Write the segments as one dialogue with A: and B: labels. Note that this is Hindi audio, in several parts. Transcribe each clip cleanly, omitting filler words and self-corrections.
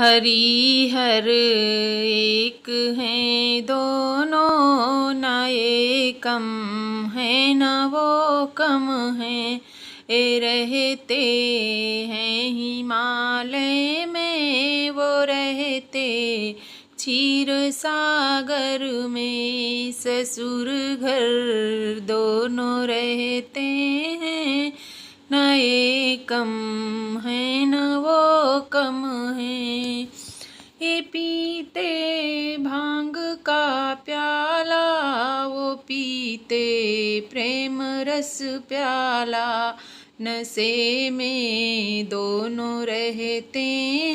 A: हरि हर एक हैं दोनों, न एकम है न वो कम है। ए रहते हैं हिमालय में, वो रहते क्षीर सागर में। ससुर घर दोनों रहते हैं, न एकम है न वो कम है। ये पीते भांग का प्याला, वो पीते प्रेम रस प्याला। नशे में दोनों रहते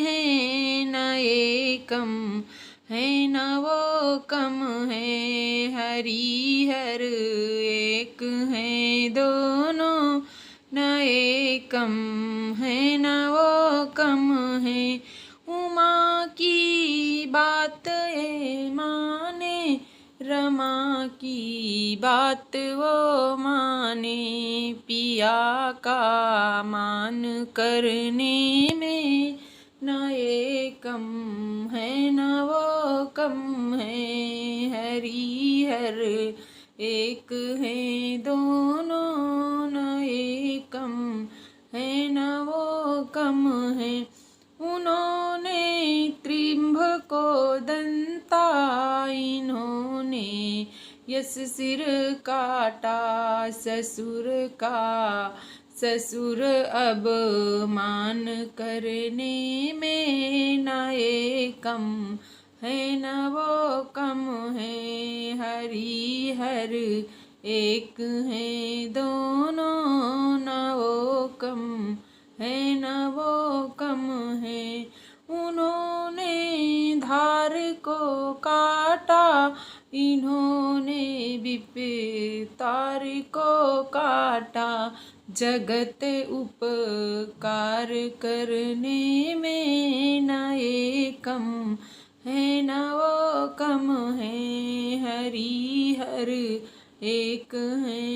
A: हैं, न एकम है न वो कम है। हरि हर एक हैं दोनों, न एकम है न वो कम है। उमा की बात ये माने, रमा की बात वो माने। पिया का मान करने में, न एकम है न वो कम है। हरि हर एक हैं दोनों, न एकम है न वो कम है। उन्होंने त्रिंभ को दंता, इन्होंने यस सिर काटा। ससुर अब मान करने में, न एकम है न वो कम है। हरि हर एक हैं दोनों, न वो कम है न वो कम है। उन्होंने धार को काटा, इन्होंने विपतार को काटा। जगत उपकार करने में, न एकम है न वो कम है। हरि हर एक हैं